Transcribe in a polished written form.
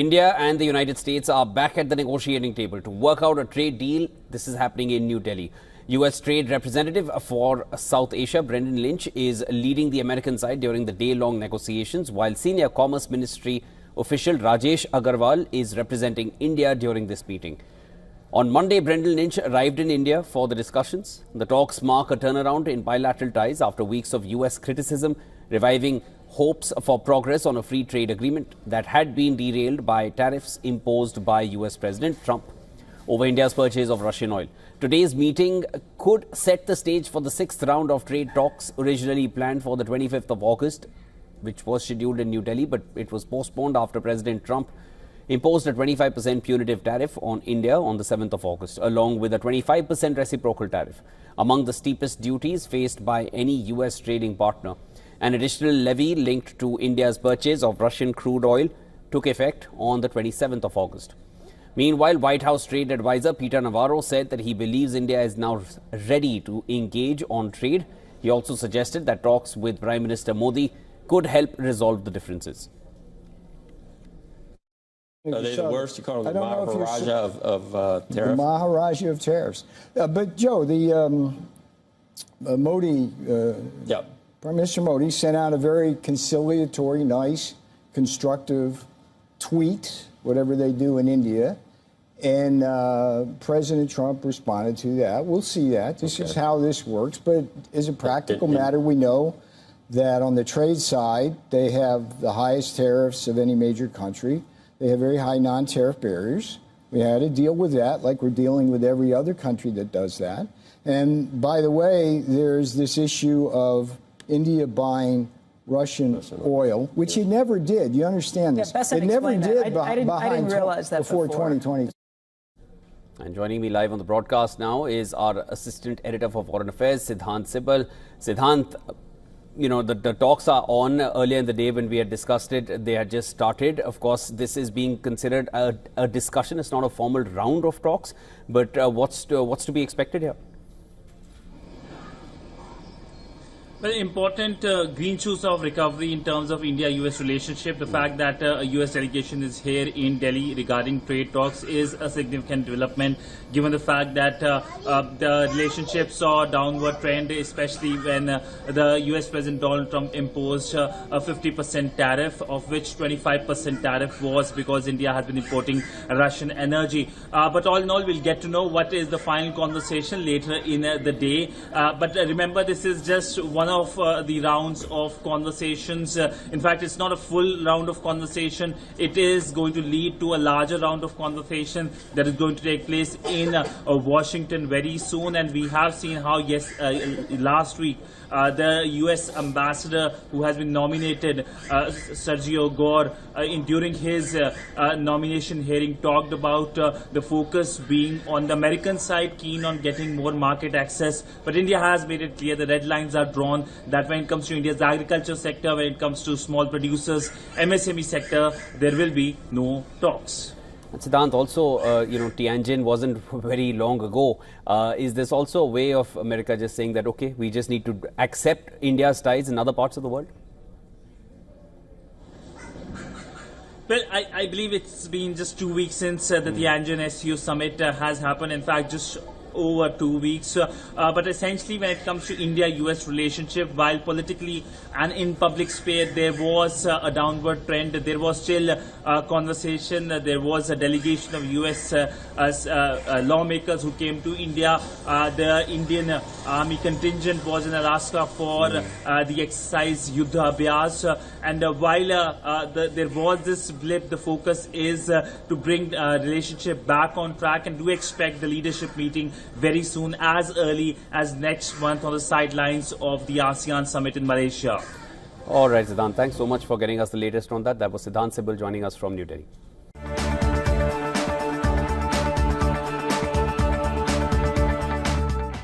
India and the United States are back at the negotiating table to work out a trade deal. This is happening in New Delhi. U.S. Trade Representative for South Asia, Brendan Lynch, is leading the American side during the day-long negotiations, while Senior Commerce Ministry official Rajesh Agarwal is representing India during this meeting. On Monday, Brendan Lynch arrived in India for the discussions. The talks mark a turnaround in bilateral ties after weeks of U.S. criticism, reviving hopes for progress on a free trade agreement that had been derailed by tariffs imposed by U.S. President Trump over India's purchase of Russian oil. Today's meeting could set the stage for the sixth round of trade talks, originally planned for the 25th of August, which was scheduled in New Delhi, but it was postponed after President Trump imposed a 25% punitive tariff on India on the 7th of August, along with a 25% reciprocal tariff, among the steepest duties faced by any U.S. trading partner. An additional levy linked to India's purchase of Russian crude oil took effect on the 27th of August. Meanwhile, White House trade advisor Peter Navarro said that he believes India is now ready to engage on trade. He also suggested that talks with Prime Minister Modi could help resolve the differences. Are they the worst? You call them the Maharaja of tariffs? The Maharaja of tariffs. But, Joe, the Modi, Prime Minister Modi sent out a very conciliatory, nice, constructive tweet, whatever they do in India, and President Trump responded to that. We'll see that. This is how this works. But as a practical matter, we know that on the trade side, they have the highest tariffs of any major country. They have very high non-tariff barriers. We had to deal with that like we're dealing with every other country that does that. And by the way, there's this issue of India buying Russian oil, which he never did. You understand this? It never did I didn't realize that before 2020. And joining me live on the broadcast now is our Assistant Editor for Foreign Affairs, Siddhant Sibal. Siddhant, you know, the talks are on. Earlier in the day when we had discussed it, they had just started. Of course, this is being considered a discussion. It's not a formal round of talks, but what's to be expected here? Well, important green shoots of recovery in terms of India-US relationship. The fact that a US delegation is here in Delhi regarding trade talks is a significant development, given the fact that the relationship saw a downward trend, especially when the US President Donald Trump imposed a 50% tariff, of which 25% tariff was because India has been importing Russian energy. But all in all, we'll get to know what is the final conversation later in the day. But remember, this is just one of the rounds of conversations. In fact, it's not a full round of conversation. It is going to lead to a larger round of conversation that is going to take place in Washington very soon. And we have seen how, last week, the U.S. ambassador who has been nominated, Sergio Gore, during his nomination hearing, talked about the focus being on the American side, keen on getting more market access. But India has made it clear, the red lines are drawn, that when it comes to India's agriculture sector, when it comes to small producers, MSME sector, there will be no talks. Siddhant, also, you know, Tianjin wasn't very long ago. Is this also a way of America just saying that, okay, we just need to accept India's ties in other parts of the world? Well, I believe it's been just 2 weeks since the Tianjin SCO summit has happened. In fact, just over 2 weeks. But essentially, when it comes to India-US relationship, while politically and in public sphere there was a downward trend, there was still a conversation. There was a delegation of US lawmakers who came to India. The Indian Army contingent was in Alaska for the exercise Yuddha Abhyas. And while there was this blip, the focus is to bring relationship back on track, and do expect the leadership meeting very soon, as early as next month, on the sidelines of the ASEAN summit in Malaysia. All right, Siddhant, thanks so much for getting us the latest on that. That was Siddhant Sibal joining us from New Delhi.